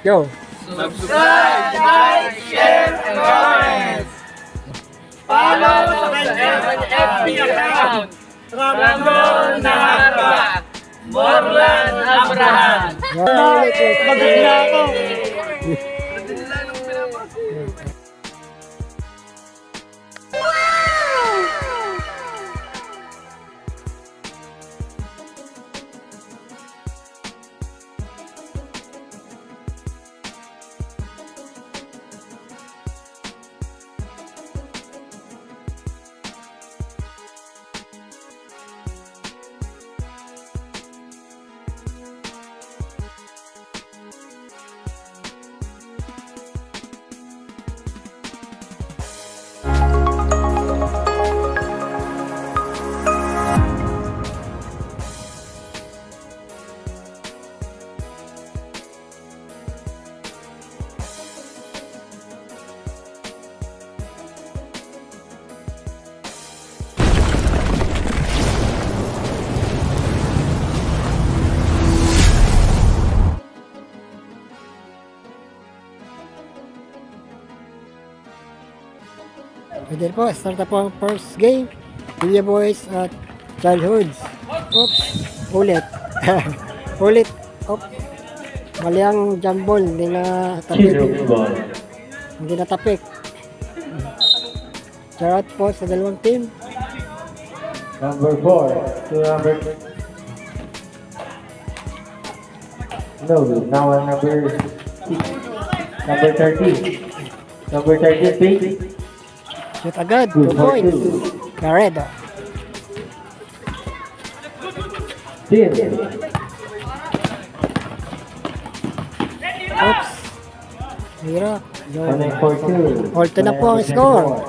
go. Subscribe, like, share, and comment. Follow sa FB account. Ramon Naharba, Morlan Abraham. Maganda ako. Pwede po, start na po ang first game. Villa Boys at Childhoods. Oops, ulit. Ulit. Oops. Mali ang jump ball, hindi na tapik. Hindi na tapik. Shout po sa dalawang team. Number 4 to number... No, now on number 6. Number 13. Number 13, pink. Shoot agad, 2 points. Garredo. Steal. Oops. Hirap. Connect for 2. All 2 na po ang score.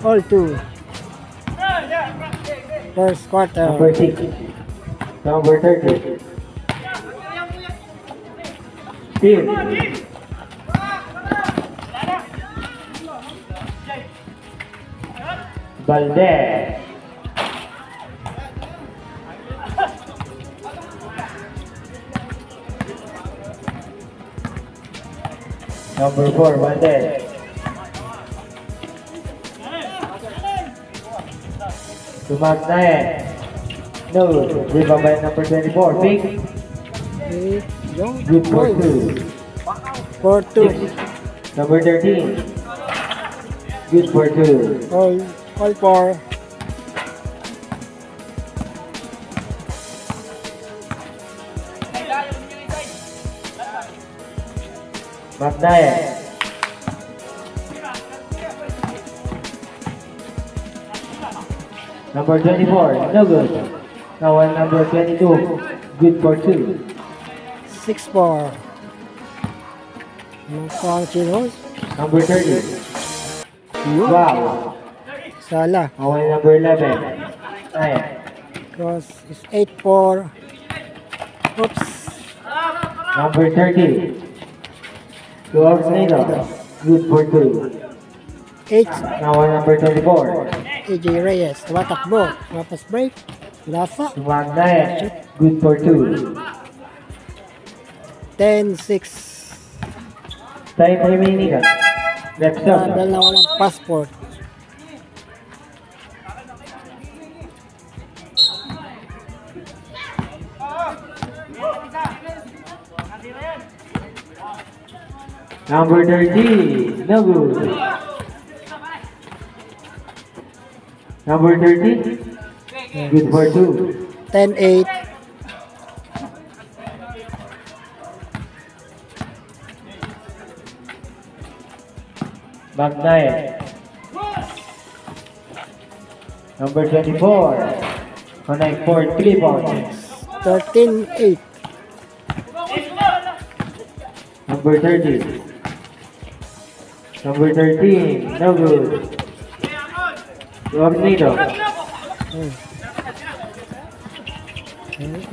All 2. First quarter. Number 6. Number 30. Steal. Valdez. Number 4, Valdez. To Mark 9. No, rebound by number 24. Big. Good for 2. 4-2. Number 13. Good for 2. All 4. Magnayan. Number 24, no good. Now on number 22, good for 2. 6-4. Ano po ang Childhoods? Number 30. Wow. Sala. Now on number 11. Ayan. Cross is 8-4. Oops. Number 30. To Oxnado. Good for 2. 8. Now on number 24. AJ Reyes. Tumatakbo. Tapos break. Lasa. To Magnayan. Good for 2. 10-6. Time remaining. Left up. Dahil na walang passport. Number 30, no good. Number 30, good for 2. 10-8. Magnayan. Number 24, connect for 3 points. 13-8. Number 30. Number 13, no good. Oxnado.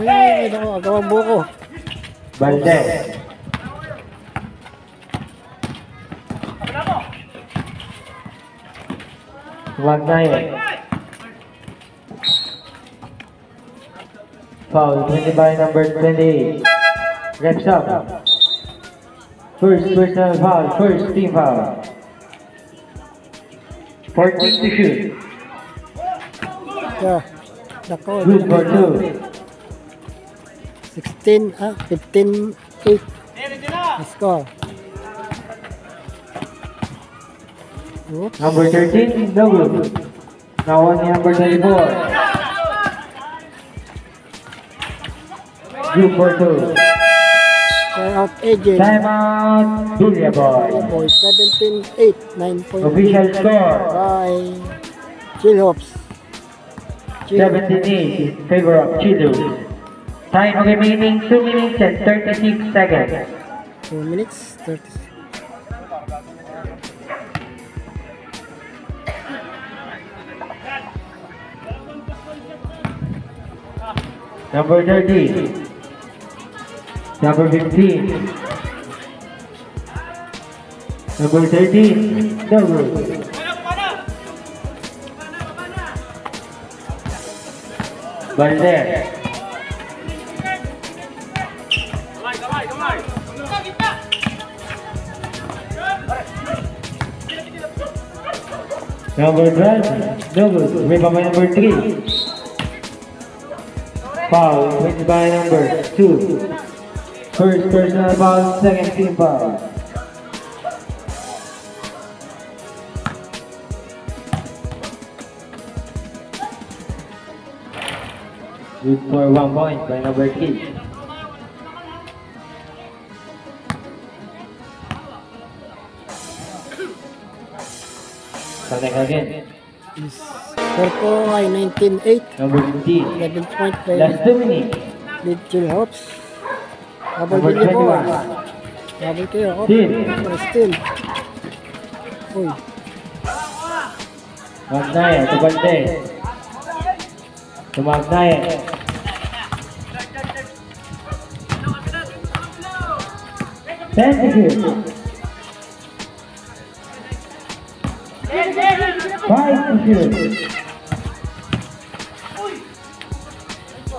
Ay, agawang buko. Valdez. Magnayan. Foul, 20 by number 28. Reps up. First personal foul, first team foul. 14 to shoot. Yeah. Nako, Good for 2. 15, 8. Let's go. Oops. Number 13, no good. Now on number 34. Good for 2. Try out agent. Timeout, Julia Boy. Boy, 17-8. 9 point Official score, by Chilhops. 17-8 in favor of Chilos. Time remaining 2 minutes and 36 seconds. 2 minutes, 30. Number 30. Number 15. Number 13, no good. Balde. Number 12, no good. Rebound by number 3. Foul, wins by number 2. First personal foul, second team foul. Good for 1 point by number 3. Connect again. Score ko ay 19-8. Number 15. 11 point by Last 2 minutes. lead Chilhops. Double Number Billy 21. Boys. Double kill. Oh, Steal. Still. Uy. Magnaye to Balde. To Magnaye. Thank you. 5 to shoot.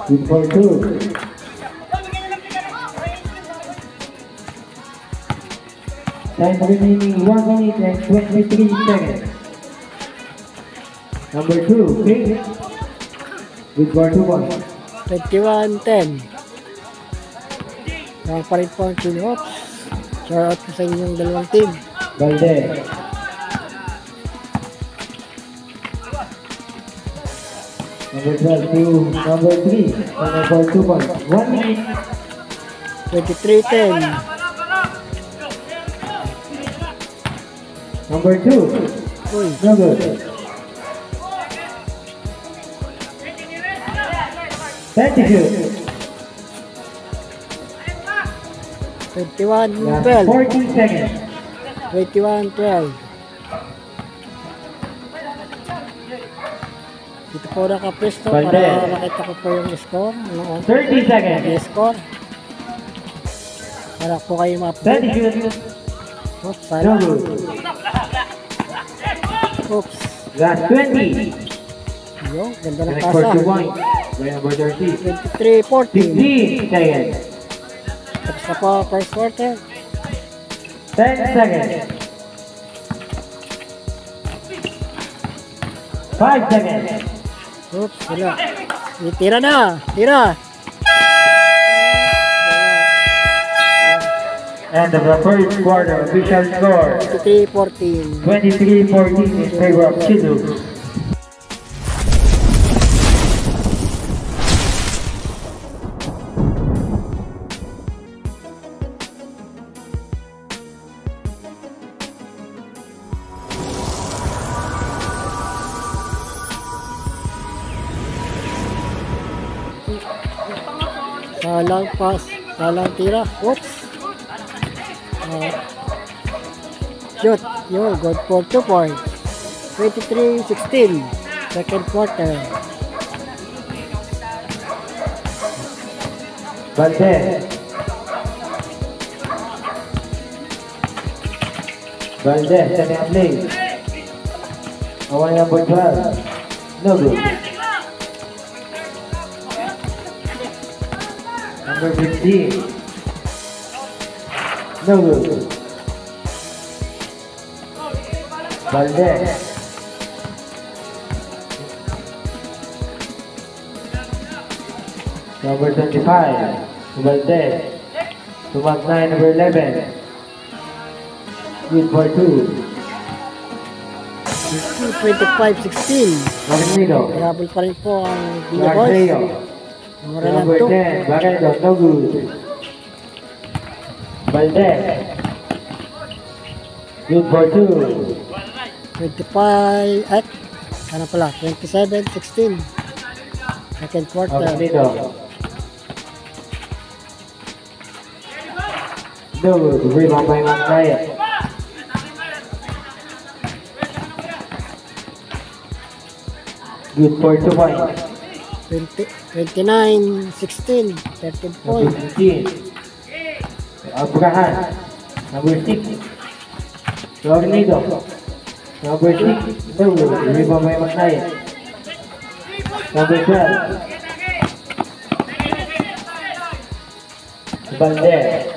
Good for 2. Time remaining 1 minute and 23 seconds. Number 2, King. Good for 2 points. 21-10. Ang pa rin po ang Chilhops. Shout out po sa inyong dalawang team. Balde. Number 12 to number 3. Number for 2 points. 1 minute. 23-10. Number 2. Uy. No good. 32. 21-12. Last 14 seconds. 21-12. Dito po nakapresto Balde. para makita ko po yung score. 30 seconds. Yung score. Para po kayo ma-update. 30 shoot. Oops, No sana. good. Oops. Last 20. Yo, ganda ng Connect for pasa. 2 points. By number 30. 23-14. 15 seconds. Tapos na po first quarter. 10 seconds. 5 seconds. Oops, wala. Tira na. Tira. End of the first quarter. Official score 23-14. 23-14 in favor of Chilu. Salang pass. Salang tira. Oops. Shoot. Yo, good for 2 points. 23-16. Second quarter. Balde. Balde, second play. Away number 12. No good. Number 15. No good. Valdez. Number 25, Valdez. To mark 9, number 11. Good for 2. 25-16. Magnido. Habol pa rin po ang Villa Boys. Garceo. Number Number 2. 10, Barredo. No good. Valdez. Good for 2. 25 at ano pala, 27-16. Second quarter. Magnido. No good. Rebound by Magnido. Good for 2 points. 29-16. 13 Number points. 15. Abraham. Number 6. Tornado. Number 6. No good. Rebound by Magnido. Number 12. Valdez.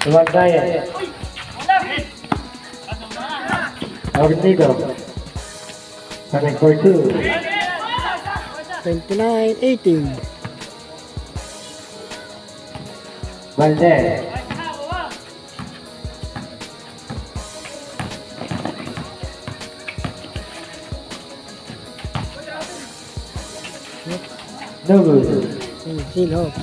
Magnido. Tornado. Coming for 2. 29-18. Valdez. No good. Seal Hope.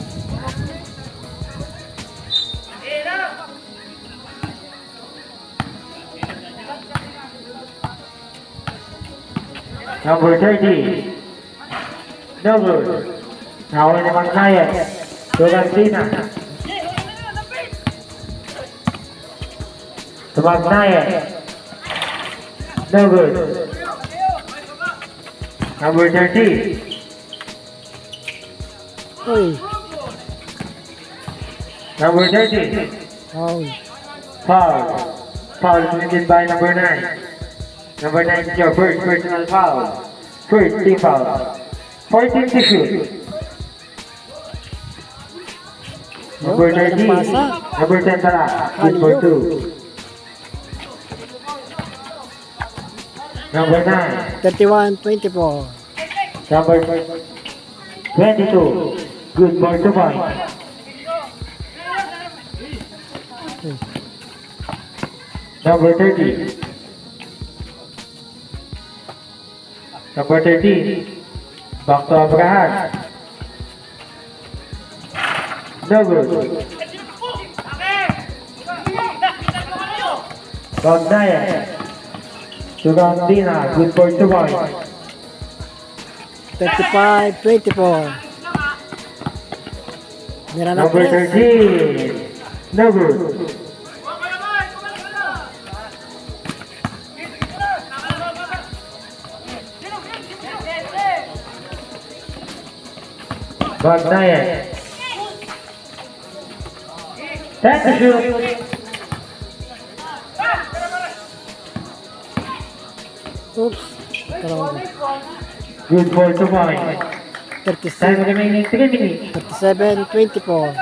Number 30. No good. Now in the Magnido. To Garcina. To Magnido. No good. Number 30. Uy, Number 30. foul. Foul. Foul committed by number 9. Number 9 is your first personal foul. First team foul. 14 to shoot. Number 13. Number 10 pala. Good for 2. Number 9. 31-24. Number 22. Good for 2 points. Number 30. Number 13. Back to Abraham. No good. Magnido. To Gandina. Good for 2 points. 35-24. Mira na Number press. 13. No good. Magnido. 10 to shoot. Oops. Karong Good for 2 points. 36. Time remaining 3 minutes. 37-24.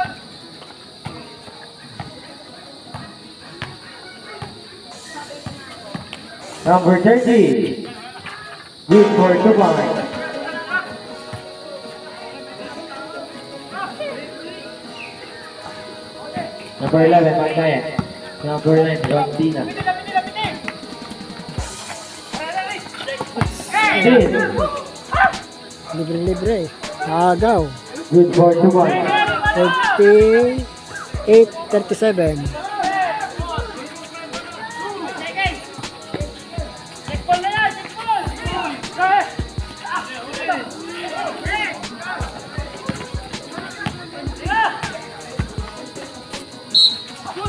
Number 30. Good for 2 points. Number 11, Magnido. Number 9, Gandina. Libre-libre. Agaw. Good for 2 points. 38-37.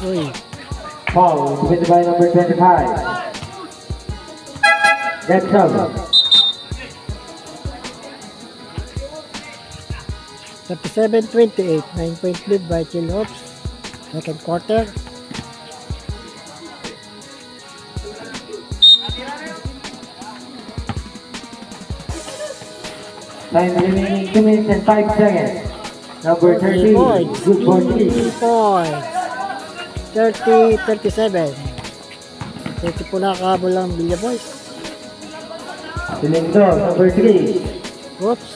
Uy. Foul committed by number 25. Get trouble. 37-28. 9-point lead by Chill Hopes. Second quarter. Time remaining 2 minutes and 5 seconds. Number 30, points. good for 3. 3 points. 30-37. 30 po nakahabol lang Villa Boys. Selector, number 3, Oops.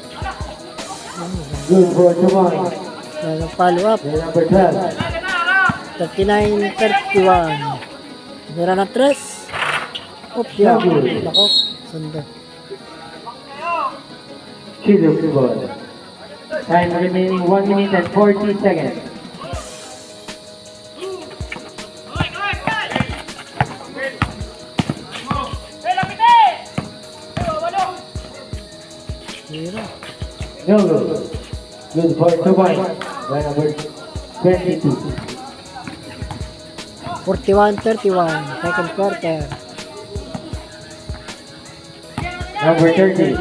good for 2 points. Follow up. Then number 12, 39-31. Mira na 3. Oops, yan. Nako, sanda. Chiluk ball. Time remaining 1 minute and 40 seconds. Mira. No good. Good for 2 points. Then number 22. 41-31. Second quarter. Number 30.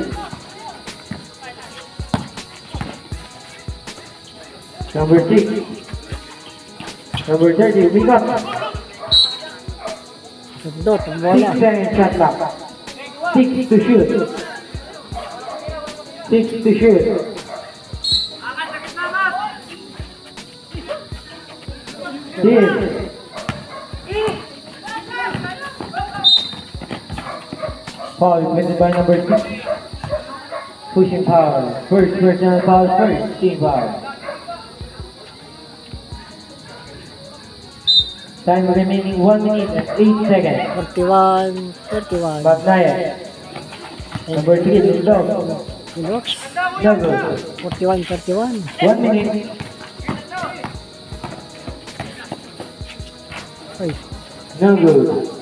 Number 6. Number 30, we got Sundot, ang 6 bola. seconds shot clock. 6 to shoot. 6 to shoot. This. Foul committed by number 6. Pushing power. First personal foul, first team foul. Time remaining 1 minute and 8 seconds. 41-31. Bagnayan. Number 3, Lindog. Looks. No good. 41-31. 1 minute. Ay, No good.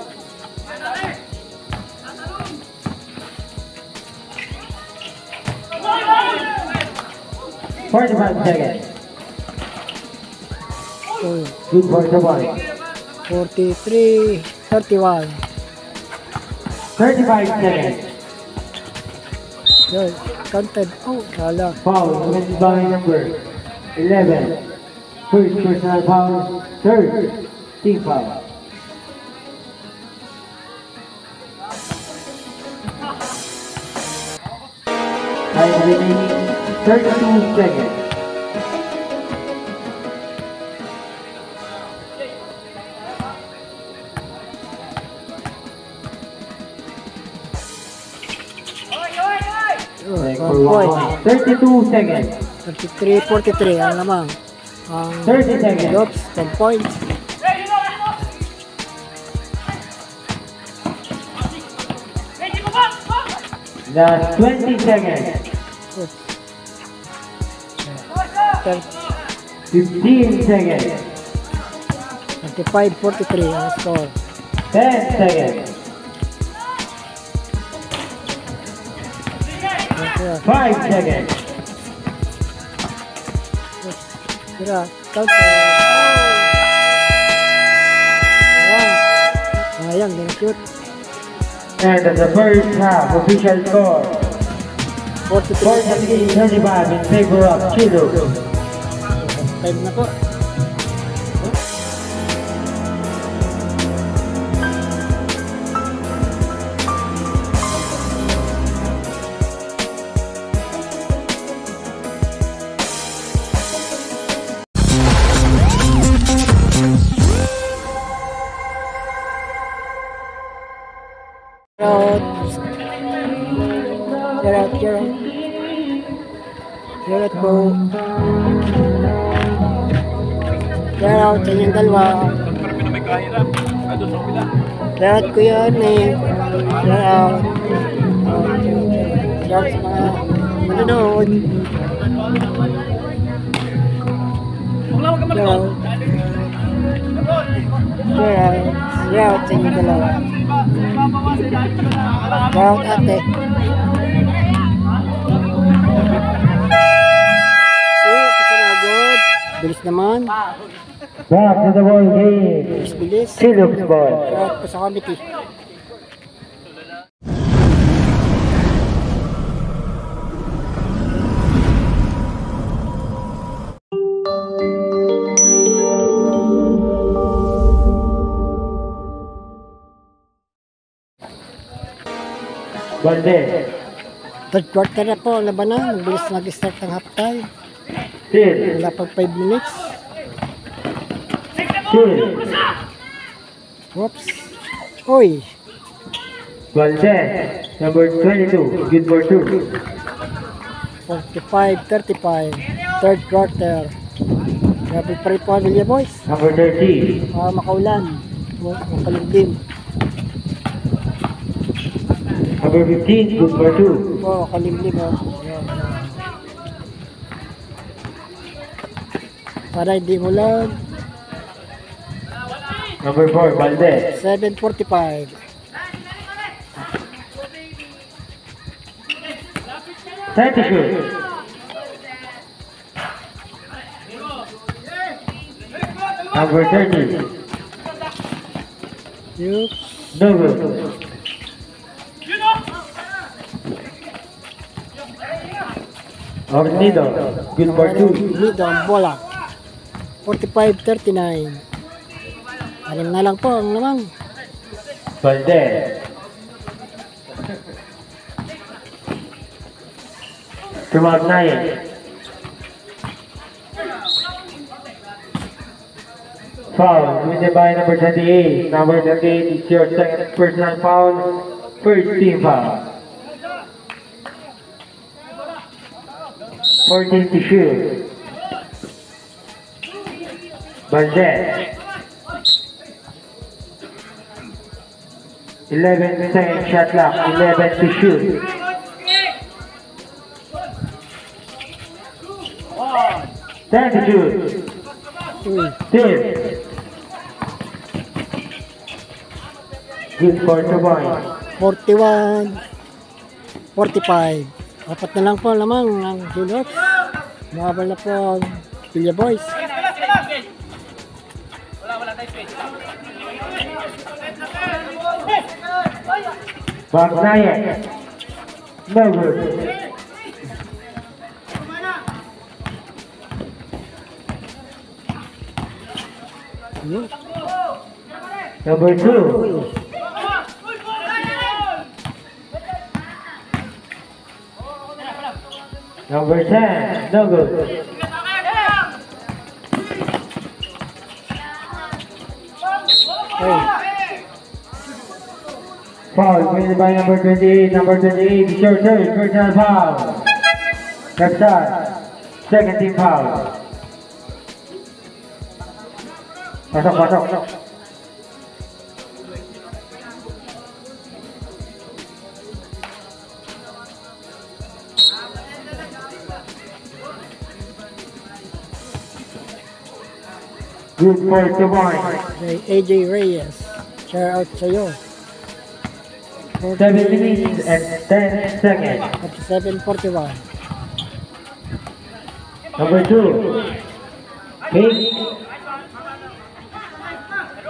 Forty-five seconds. oh, Good for the point. 43-31. 35 seconds. Yun, counted. Oh, wala. Foul committed by number 11. First personal foul. Third team foul. Time remaining 32 seconds. Oh, Time 1 for 1 point. point. 32 seconds. 33-43. Ang lamang. Ang 30 seconds. Loops, 10 points. Last 20 seconds. 15 seconds. 35-43 ang score. 10 seconds. 5 seconds. Tira, counter. Ayan, shoot. And the first half official score 43-35 43-35 in favor of Chilo. na po. Gerard po. Gerard sa inyong dalawa. Gerard ko yan eh. Gerard. Gerard sa mga manonood. Gerard. Gerard sa inyong dalawa. Gerard ate. Bilis naman. Back to the ball game. Bilis. Chilo's ball. Gerard po sa committee. Balde. Third quarter na po, labanan. Bilis nag-start ng halftime. Still. Wala pang 5 minutes. Still. Whoops. Oy. Valdez. Number 22. Good for 2. 45-35. Third quarter. Grabe pa rin po ang Villa Boys. Number 30. Makaulan. Makalimlim. Number 15. Good for 2. Makalimlim. Para hindi ulan. Number 4. Valdez. 7:45. Time to shoot. Number 30. Yup. No good. Ornido. Good for 2. Dito ang bola. 45-39. Anim na lang po ang lamang. Valdez. Throughout 9. Foul committed by number 28. Number 28 is your second personal foul. First team foul. 14 to shoot. Valdez. 11 second shot clock. 11 to shoot. Time to shoot. Still. Good for 2 points. 41-45. Apat na lang po lamang ang Hillhawks. Makabal na po ang Villa Boys. Box 9. No good. Number 2. Number 10. No good. Foul committed by number 28. Number 28 is your third personal foul. Left side. Second team foul. Pasok, pasok. Good for 2 points. Kay AJ Reyes. Share out sa'yo. 7 minutes and 10 seconds. 47-41. Number 2. Pick.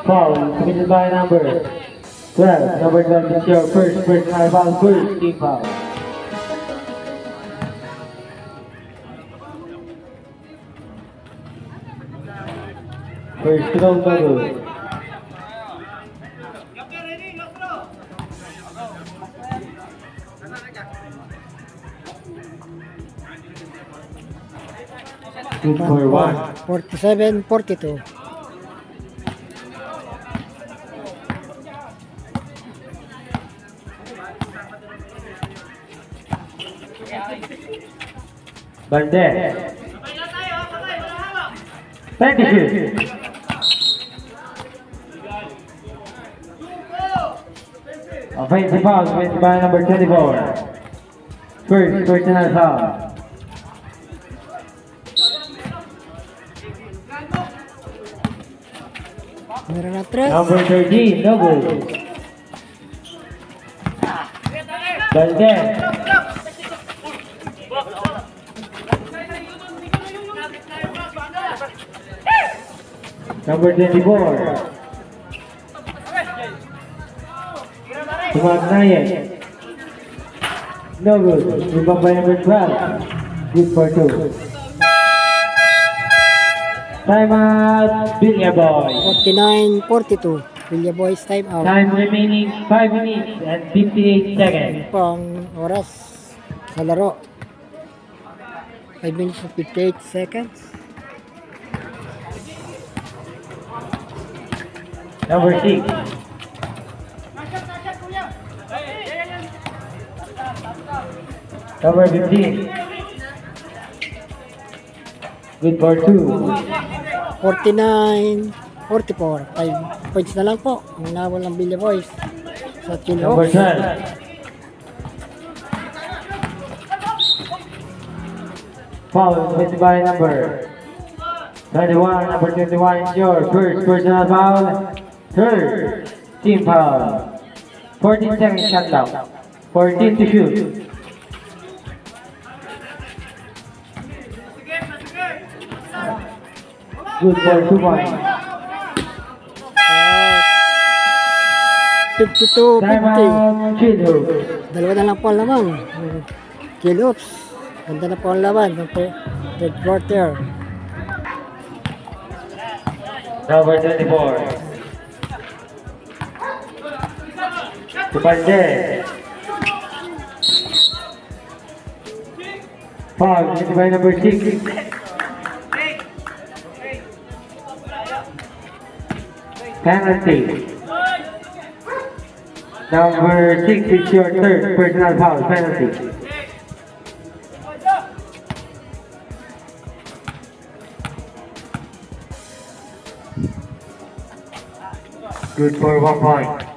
Foul committed by number 12. Number 12 is your first personal foul. First team foul. First round na good. Good for 1. 47-42. Valdez. Thank you. Offensive foul committed by number 24. First personal foul. Meron na 3. Number 13, no good. Valdez. Number 24. Tumagnayan. No good. Rebound by number 12. Good for 2. Time out, Villa Boys. 49-42. Villa Boys time out. Time remaining 5 minutes and 58 seconds. Po ang oras sa laro. 5 minutes and 58 seconds. Number 6. Number 15. Good for 2. 49, 44. 5 points na lang po. Ang nabol ng Villa Boys sa Chill Number Hawks. 12. Foul committed by number 21. Number 21 is your first personal foul. Third team foul. 14 seconds shot clock. 14 to shoot. Good for 2 points. 52, 50. Timeout, Chill Hawks. Dalawa na lang po ang lamang. Chill Hawks. Ganda na po ang laban ng third quarter. Number 24. Tupande. Foul committed by number 6. Penalty. Number 6 is your third personal foul penalty. Good for 1 point.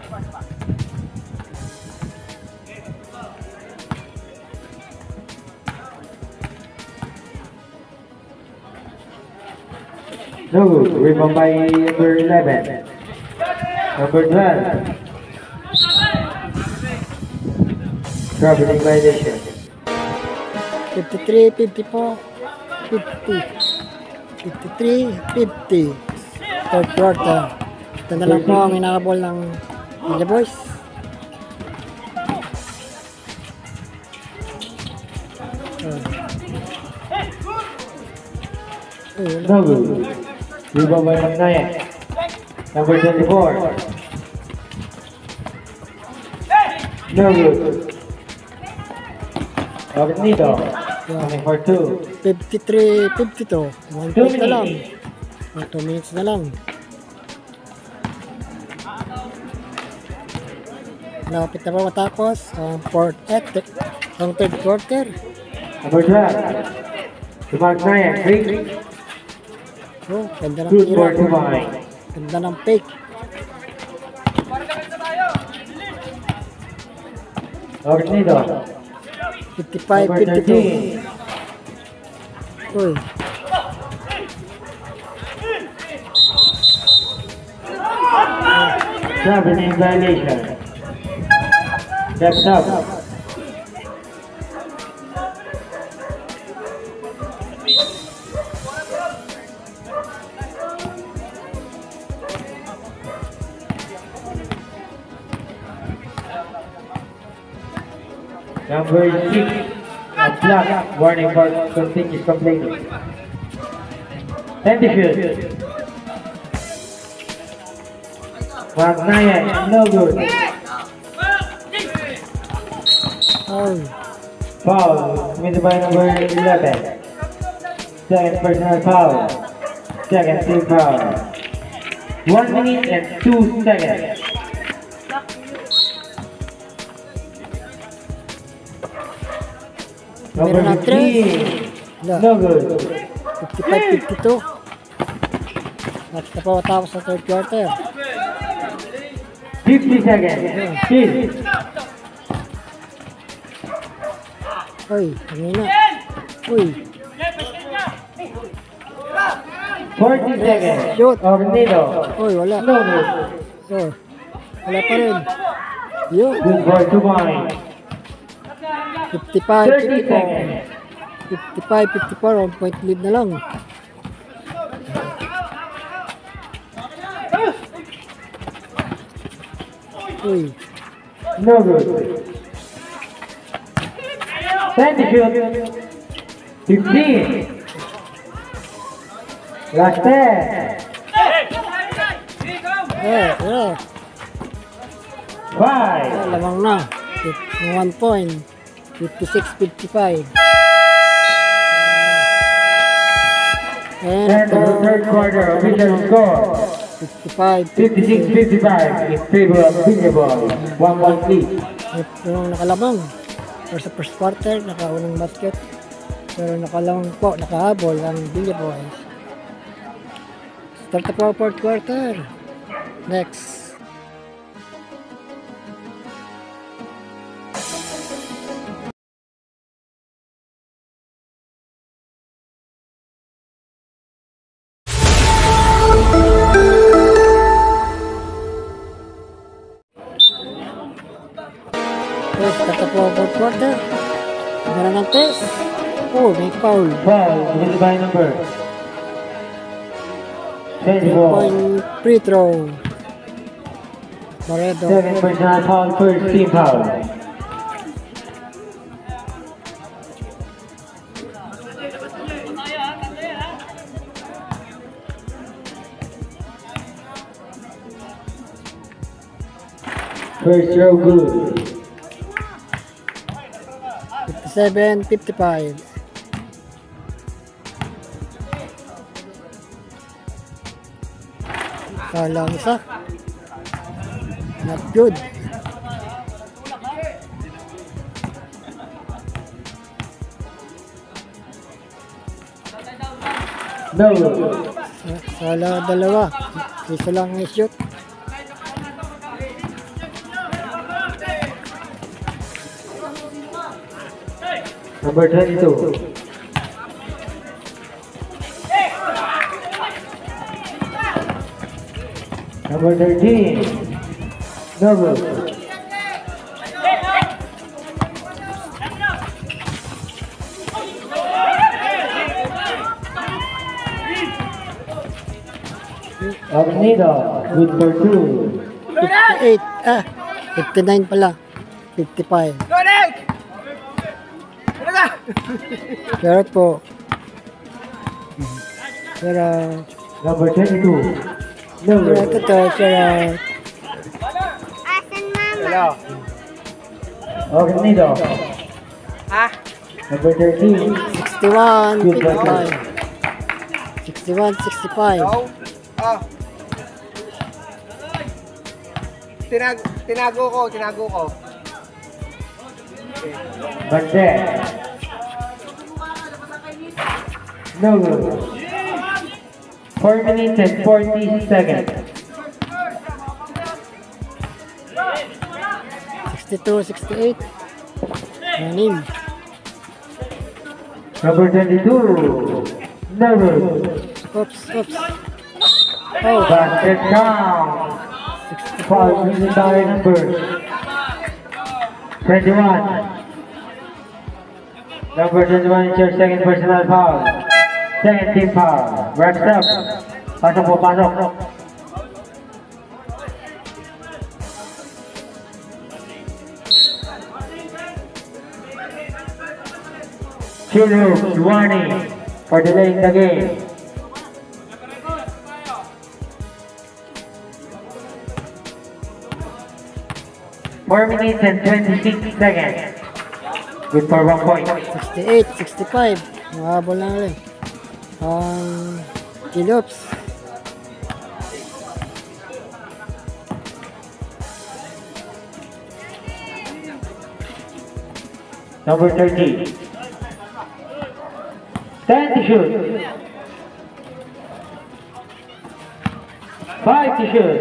No good. Rebound by number 11. Number 12. Traveling violation. 53, 54, 50. 53, 50. Third quarter. Ito na lang po ang inakabol ng Villa Boys. No good. Rebound by Magnayan. Number 24. No good. Agnito. Coming for 2. 53, 52. 1 point na lang. 2 minutes na lang. Lapit na pa matapos ang ang third quarter. Number 12. Magnayan. 3. Oh, ganda ng Good for tira. 2 points. Ganda ng fake. Agnito. 55, Number 52. 13. Uy. Traveling violation. Steps up. Number 6, a flag warning for continuous complaining. 10 to shoot. Magnayan, no good. Oh. Foul committed by number 11. Second personal foul. Second team foul. 1 minute and 2 seconds. Number Meron ng 15. Wala. No good. 55, 52. Lapit na pa matapos sa third quarter. 50 seconds. Chill. Uy, kanina. Uy, 40 seconds. Shoot. Ornito. uy, wala. No good. So, wala pa rin. Yun, Good for 2 points. 55, 30 54. seconds. 55, 54. 1 point lead na lang. Uy, No good. 10 to shoot. 15. Last 10. yeah. 5. Lamang na. 1 point. 56, 55. And the third quarter official score 55. 56-55 in favor of Billy Boys. 1-1 lead. Yung nakalamang. Or sa first quarter, nakaunang basket. Pero nakalamang po, nakahabol ang Billy Boys. Start na po ang fourth quarter. Next. Yes, start na po ang fourth quarter. Meron ng test. Oh, may foul. Foul committed by number 24. Point free throw. Moredo. Second personal foul, first team foul. First row good. 57-55. Salang isa. Not good. No. Sala dalawa. Isa lang i-shoot. Number 22. Number 13. Noble. Avenida, good for 2. 58. 59 pala. 55. Pero po. Pero Number 22. Noble. ito to, pero Avenida. Number 13. 61, 55. 61, 65. Tinago ko. Bande. Noble. 4 minutes and 40 seconds. 62, 68. Anim. Number 22. Noble. Oops. Oh, Basket count. 5 minutes by number 21. Number 21 is your second personal foul. Second team foul. Wraps up. Pasok po, pasok. Children's warning for delaying the game. Four minutes and 26 seconds. Good for 1 point. 68, 65. Mahabol na rin. Kilops. Number 30. 10 to shoot. 5 to shoot.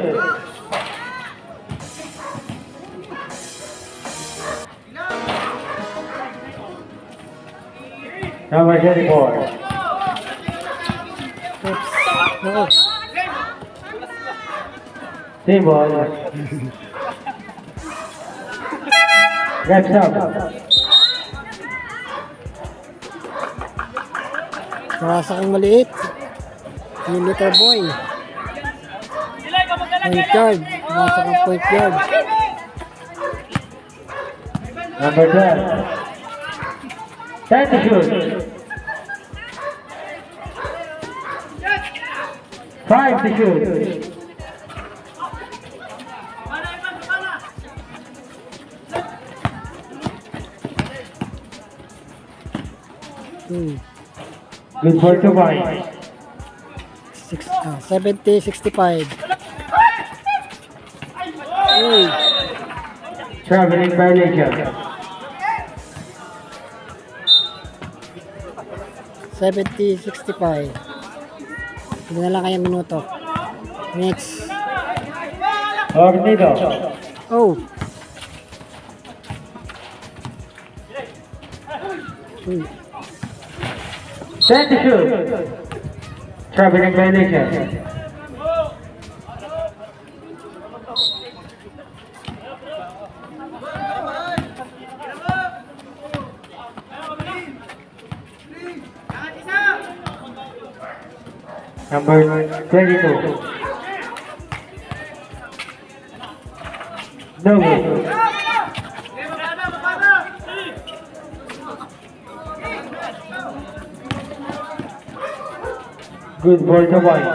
Number 34. Oops. Oo. Team ball. Wraps up. Narasa kang maliit. Yung little boy. Point guard. Narasa kang point guard. Number 12. 10 to shoot. 5 to shoot. Good for 2 points. 70-65. Uy, Traveling violation. 70-65. Hindi na lang kaya minuto. Next. Ornido. Oh. Uy. 10 to shoot. Traveling violation. Number 22. No good. Good for the point.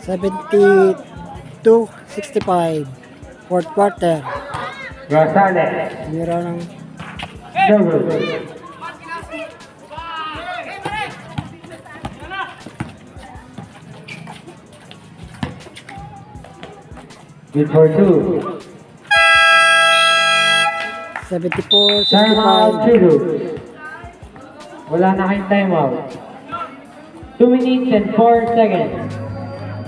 72-65. Fourth quarter. Rosales. Meron ng No good. Good for 2. 74-65. Timeout, Chulu. Wala na kayong timeout. 2 minutes and 4 seconds.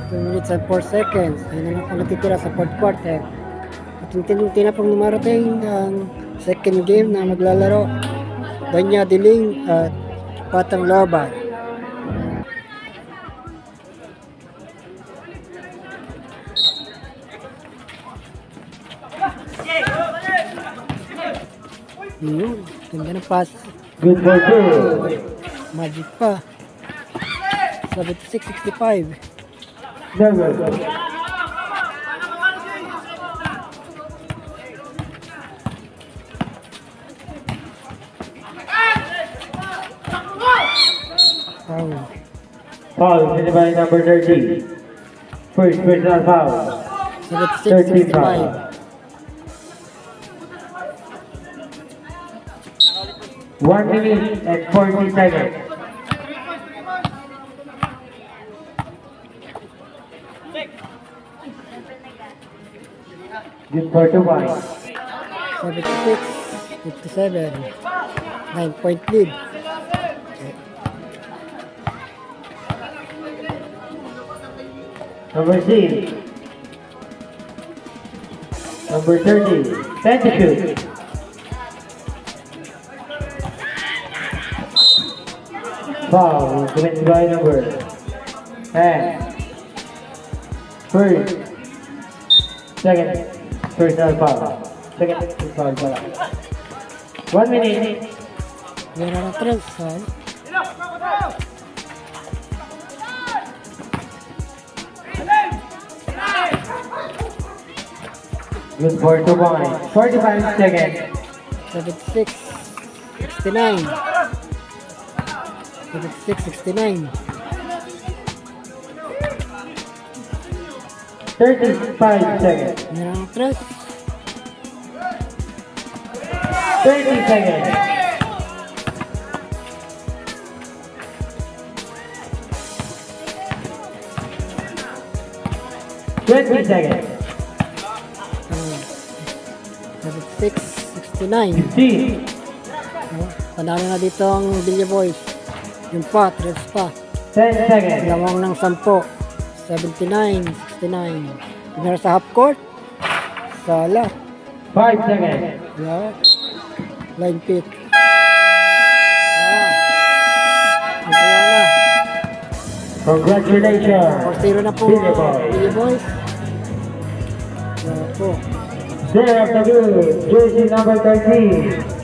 2 minutes and 4 seconds. Ayun na lang po natitira sa fourth quarter. At unti-unti na pong numarating ang second game na maglalaro. Danya Diling at Patang Loban. Yun, ganda ng pass. Good for 2. Magic pa. 76-65. No good. Foul. Foul, committed by number 30. First personal foul. 13 foul. 76-65. 1 minute and 40 seconds. Good for 2 points. 76-57. 9-point lead. Number 6. Number 30. 10 to shoot. Foul committed by number 10. First. Second. Personal foul. Second foul pala. 1 minute. Meron ng 3 foul. Good for 2 points. 45 seconds. 76-69. 76-69. 35 seconds. Meron ng 3. 30 seconds. 20 seconds. 76-69. 15. Panalo na dito ang Villa Boys. Yung pa, 3 pa. 10 seconds. Lawang ng 10. 79-69. Meron sa half court. Sala. 5 seconds. Yeah. Line pit. Kaya na. Congratulations. 4-0 na po. Villa Boys. Villa Boys. Kaya po. Player of the good, jersey number 13.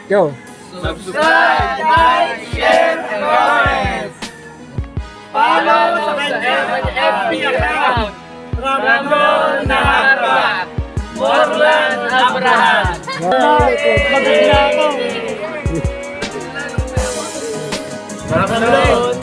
Go. Subscribe, like, share, and comment. Follow sa kanyang FB account. Ramon Naharba. Morlan Abraham. Right. Ramon